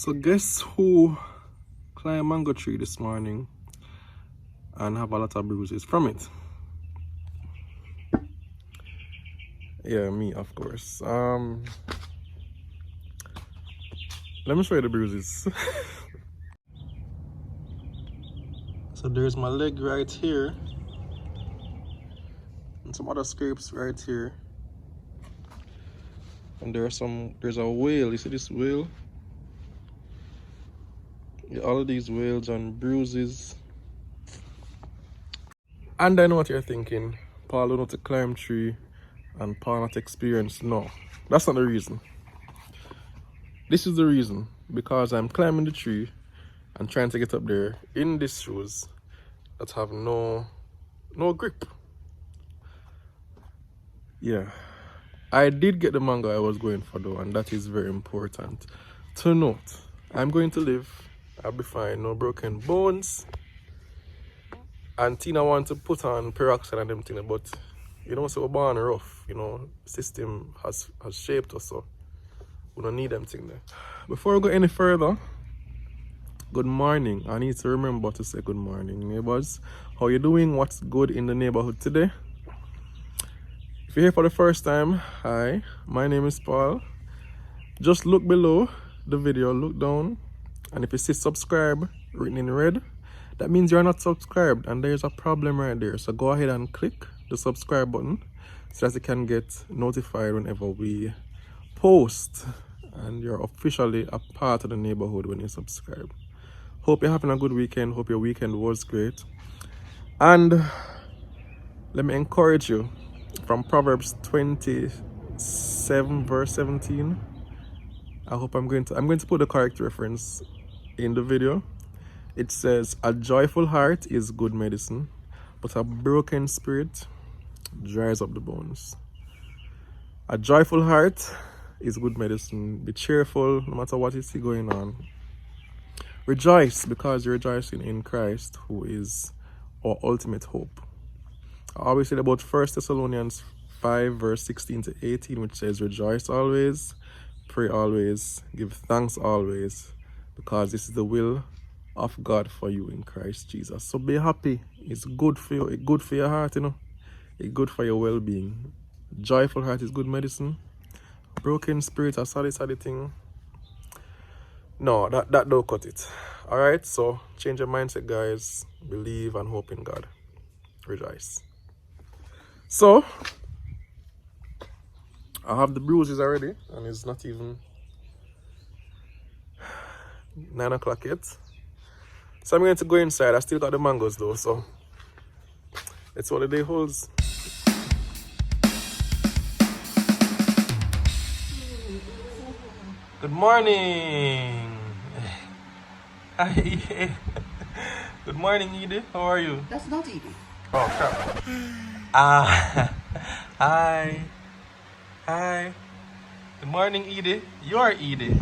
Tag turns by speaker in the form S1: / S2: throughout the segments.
S1: So guess who climbed mango tree this morning and have a lot of bruises from it? Yeah, me, of course. Let me show you the bruises. So there's my leg right here, and some other scrapes right here. And there's a whale. You see this whale? Yeah, all of these whales and bruises. And I know what you're thinking. Paul don't know to climb tree and Paul not experienced. No, that's not the reason. This is the reason. Because I'm climbing the tree and trying to get up there in these shoes that have no grip. Yeah. I did get the mango I was going for though, and that is very important to note. I'm going to live. I'll be fine. No broken bones. And Tina wants to put on peroxide and them things, but you know, so we're born rough, you know, system has shaped us, so we don't need them things there. Before we go any further, good morning. I need to remember to say good morning, neighbors. How you doing? What's good in the neighborhood today? If you're here for the first time, hi, my name is Paul. Just look below the video, look down, and if you see subscribe written in red, that means you're not subscribed, and there's a problem right there. So go ahead and click the subscribe button so that you can get notified whenever we post, and you're officially a part of the neighborhood when you subscribe. Hope you're having a good weekend. Hope your weekend was great. And let me encourage you from Proverbs 27 verse 17. I hope I'm going to put the correct reference in the video. It says, a joyful heart is good medicine, but a broken spirit dries up the bones. A joyful heart is good medicine. Be cheerful no matter what you see going on. Rejoice because you're rejoicing in Christ, who is our ultimate hope. I always say about 1 Thessalonians 5 verse 16 to 18, which says, rejoice always, pray always, give thanks always, because this is the will of God for you in Christ Jesus. So be happy. It's good for you. It's good for your heart, you know. It's good for your well-being. Joyful heart is good medicine. Broken spirit, a sad thing. No, that don't cut it. Alright, so change your mindset, guys. Believe and hope in God. Rejoice. So I have the bruises already, and it's not even 9 o'clock yet. So I'm going to go inside. I still got the mangoes though, so let's see what the day holds. Good morning. Hi. Good morning, Edie. How are you?
S2: That's not Edie.
S1: Oh crap. Hi. Hi. Good morning, Edie. You are Edie.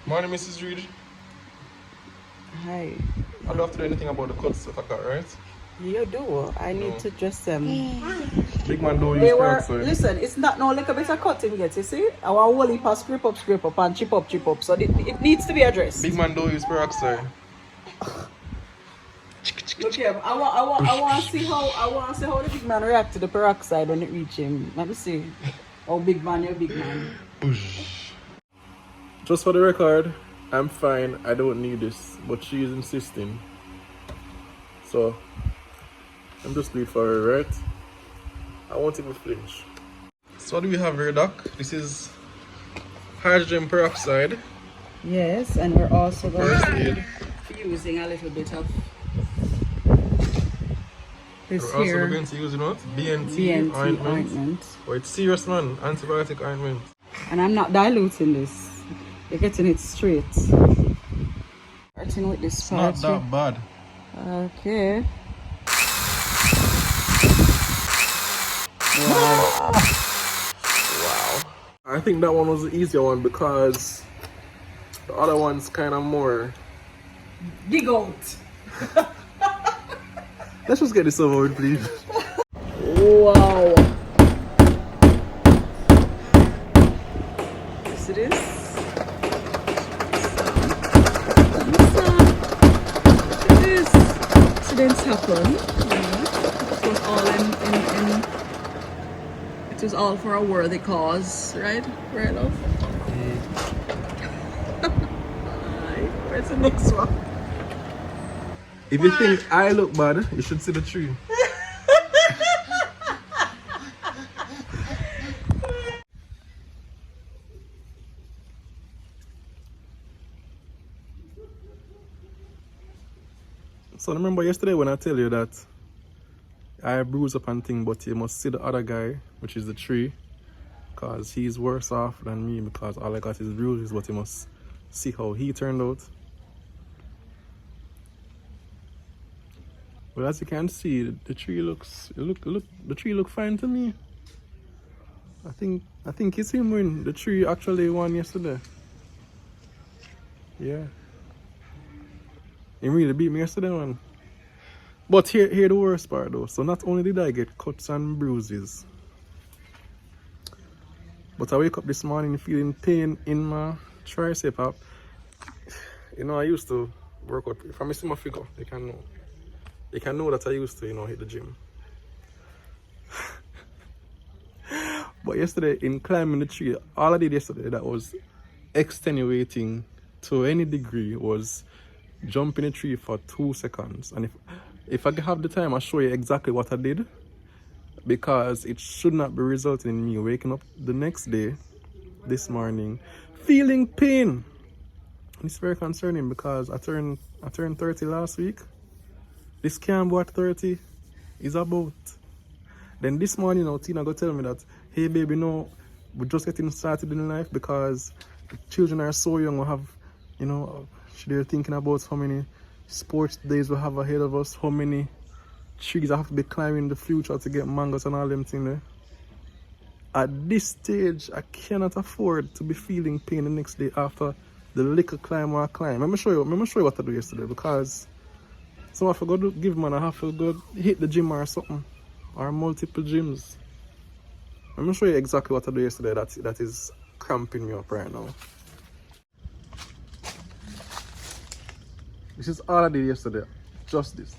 S1: Morning, Mrs. Reed.
S2: Hi.
S1: I don't have to do anything about the cuts that I got, right?
S2: You do. I need to just
S1: Big man don't
S2: they
S1: use
S2: were
S1: peroxide.
S2: listen, it's not no little bit of cutting yet, you see? I want whole heap of scrape up and chip up. So it needs to be addressed.
S1: Big man don't use peroxide.
S2: Look here, I want to see how the big man react to the peroxide when it reach him. Let me see. Oh, big man, you're big man.
S1: Just for the record, I'm fine. I don't need this, but she is insisting. So I'm just doing it for her, right? I won't even flinch. So what do we have here, Doc? This is hydrogen peroxide.
S2: Yes, and we're also going
S1: First
S2: to
S1: aid.
S2: be using a little bit of this
S1: We're
S2: here.
S1: also going to use, you know, BNT ointment. Oh, it's serious, man. Antibiotic ointment.
S2: And I'm not diluting this. You're getting it straight. Starting with this part.
S1: It's not that bad.
S2: Okay.
S1: Wow. I think that one was the easier one because the other one's kind of more.
S2: Dig out.
S1: Let's just get this over with, please.
S2: Wow. See this? broken. It was all in it was all for a worthy cause, right? Right, love? Alright, where's the next one?
S1: If you think I look bad, you should see the tree. So remember yesterday when I tell you that I bruise up and thing, but you must see the other guy, which is the tree, because he's worse off than me because all I got is bruises, but you must see how he turned out. Well, as you can see, the tree the tree look fine to me. I think it's him win. The tree actually won yesterday. Yeah. He really beat me yesterday, man. But here the worst part though. So not only did I get cuts and bruises, but I wake up this morning feeling pain in my tricep. You know, I used to work out. If I see my figure, they can know. They can know that I used to, hit the gym. But yesterday, in climbing the tree, all I did yesterday that was extenuating to any degree was jump in a tree for 2 seconds. And if I have the time, I'll show you exactly what I did, because it should not be resulting in me waking up the next day, this morning, feeling pain. And it's very concerning because I turned 30 last week. This can't be what 30 is about. Then this morning, Tina go tell me that, hey baby, no, we're just getting started in life because the children are so young. We have, they're thinking about how many sports days we have ahead of us, how many trees I have to be climbing in the future to get mangoes and all them things there. At this stage, I cannot afford to be feeling pain the next day after the little climb I climb. Let me show you what I do yesterday, because so if I go to give man, I have to go hit the gym or something, or multiple gyms. Let me show you exactly what I do yesterday that is cramping me up right now. This is all I did yesterday, just this.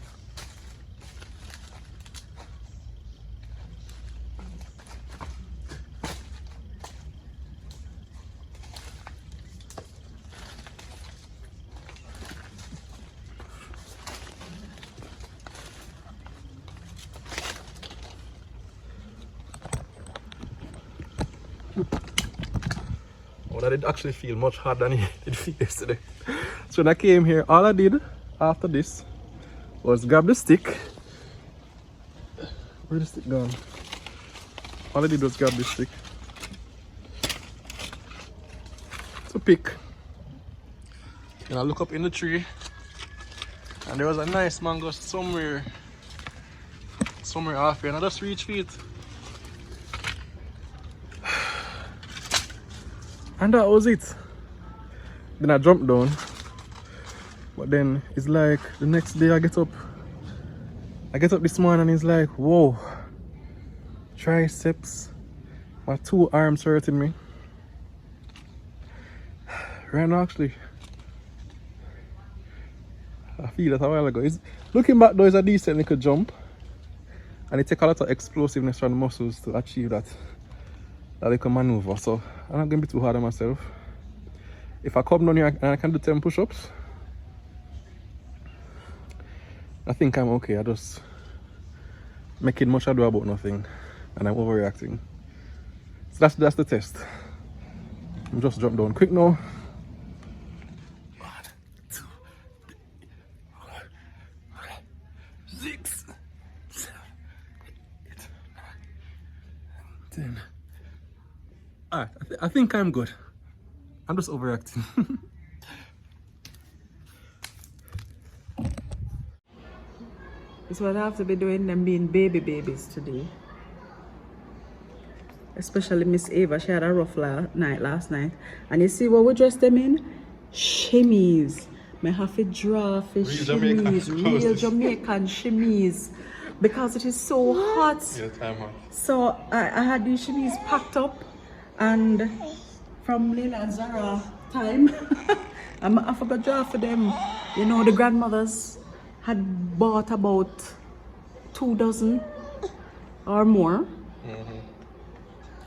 S1: Oh, that did actually feel much harder than it did feel yesterday. So when I came here, all I did after this was grab the stick. Where's the stick gone? All I did was grab the stick to pick. And I look up in the tree, and there was a nice mango somewhere off here, and I just reach for it. And that was it. Then I jumped down. But then it's like the next day I get up this morning and it's like, whoa, triceps, my 2 arms hurting me. Right now actually, I feel that a while ago. Looking back though, it's a decent little jump. And it takes a lot of explosiveness from the muscles to achieve that little maneuver. So I'm not going to be too hard on myself. If I come down here and I can do 10 push-ups, I think I'm okay. I just making much ado about nothing and I'm overreacting. So that's the test. I'm just jump down quick now. 1, 2, 3, 4, 5, 6, 7, 8, 9, 10. Alright, I think I'm good. I'm just overreacting.
S2: It's what I have to be doing, them being babies today. Especially Miss Ava, she had a rough night last night. And you see what we dressed them in? Shimmies. I have to draw for shimmies, real Jamaican shimmies. Because it is so hot.
S1: Yeah, time hot.
S2: So I had these shimmies packed up, and from Leila and Zahra time, I forgot to draw for them. The grandmothers had bought about 2 dozen or more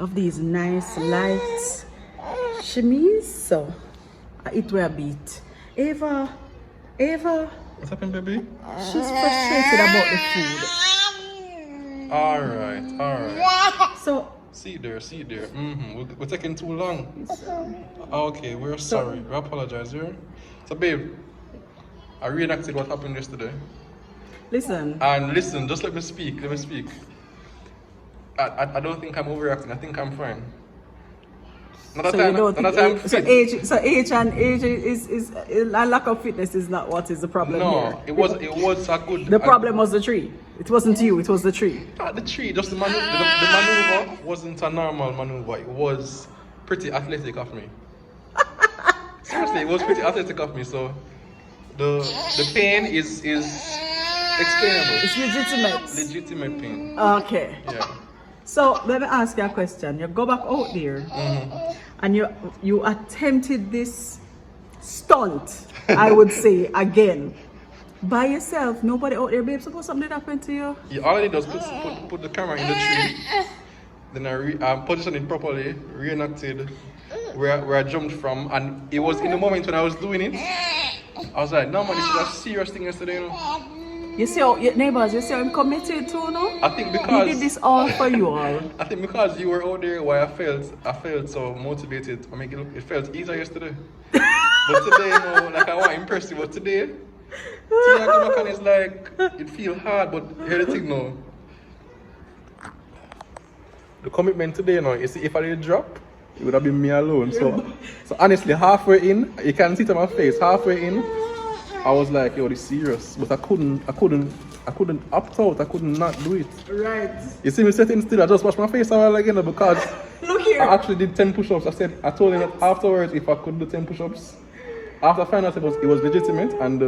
S2: of these nice light chemise. So it will beat. Ava,
S1: What's happening, baby?
S2: she's frustrated about the food.
S1: Alright.
S2: So
S1: See there. We're taking too long. Okay, we're sorry. We apologize here. So, babe, I reenacted what happened yesterday.
S2: listen,
S1: And listen, just let me speak. I don't think I'm overreacting. I think I'm fine. Not
S2: so
S1: that
S2: you don't
S1: I'm
S2: think
S1: fit.
S2: age is a lack of fitness is not what is the problem
S1: No,
S2: here.
S1: it was a good.
S2: The problem was the tree. It wasn't you, it was the tree.
S1: Not the tree, just the maneuver. The maneuver wasn't a normal maneuver. It was pretty athletic of me. Seriously, it was pretty athletic of me. So the pain is explainable.
S2: It's legitimate.
S1: Legitimate pain.
S2: Okay.
S1: Yeah.
S2: So let me ask you a question. You go back out there and you attempted this stunt, I would say, again. By yourself, nobody out there, babe. Suppose something happened to you.
S1: You already does put the camera in the tree. Then I positioned it properly, reenacted where I jumped from, and it was in the moment when I was doing it. I was like, no man, this is a serious thing yesterday, you know.
S2: You see how your neighbors, you see how I'm committed to, no?
S1: I think
S2: He
S1: because
S2: did this all for you all.
S1: I think because you were out there, why I felt so motivated. I mean, it felt easier yesterday. But today, you know, like I want to impress you. But today I come back and it's like it feels hard. But here's the thing, no. The commitment today, you know, you see, if I did drop, it would have been me alone. So honestly, halfway in, you can see it on my face. Halfway in, I was like, yo, this is serious. But I couldn't opt out. I couldn't not do it.
S2: Right.
S1: You see me sitting still, I just washed my face a while again because
S2: Look here.
S1: I actually did 10 push-ups. I told him that afterwards if I could do 10 push-ups. After I found out it was legitimate and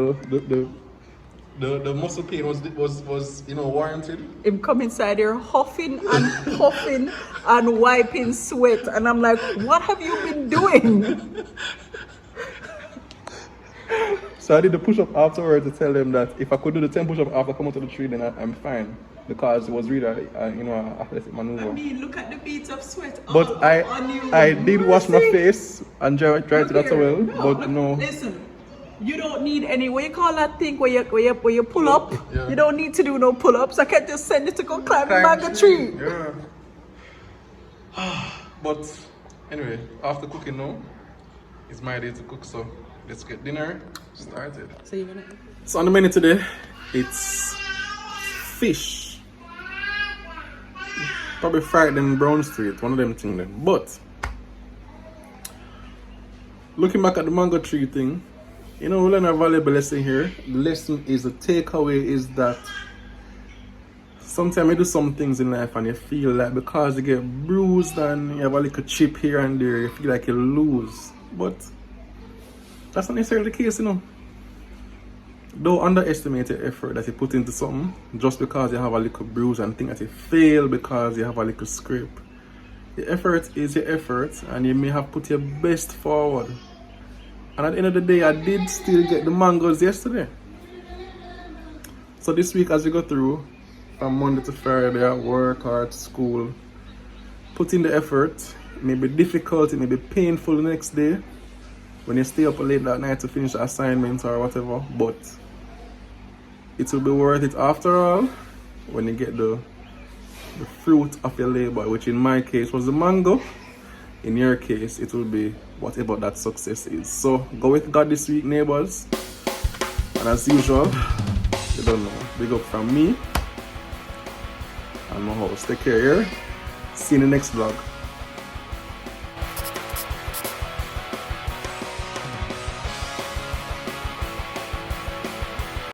S1: the muscle pain was warranted.
S2: Him come inside here huffing and puffing and wiping sweat, and I'm like, what have you been doing?
S1: So I did the push-up afterwards to tell them that if I could do the 10 push-up after coming to the tree, then I'm fine. Because it was really an athletic maneuver.
S2: I mean, look at the beads of sweat.
S1: But I did wash my face and dry it that well, but no.
S2: Listen, you don't need any, what you call that thing where you pull up?
S1: Yeah.
S2: You don't need to do no pull-ups. I can just send it to go climb the mango tree.
S1: Yeah. But anyway, after cooking now, it's my day to cook, so let's get dinner started. So on the menu today, it's fish. Probably fried and brown street, one of them things then. But looking back at the mango tree thing, you know, we learn a valuable lesson here. The lesson is, the takeaway is that sometimes you do some things in life and you feel like because you get bruised and you have a little chip here and there, you feel like you lose. But that's not necessarily the case, you know. Don't underestimate the effort that you put into something just because you have a little bruise and think that you fail because you have a little scrape. The effort is your effort and you may have put your best forward. And at the end of the day, I did still get the mangoes yesterday. So this week as you go through, from Monday to Friday at work or at school, put in the effort. It may be difficult, it may be painful the next day when you stay up late that night to finish the assignments or whatever, but it will be worth it after all when you get the fruit of your labor, which in my case was the mango. In your case, it will be whatever that success is. So go with God this week, neighbors. And as usual, you don't know, big up from me and my host. Take care here. See you in the next vlog.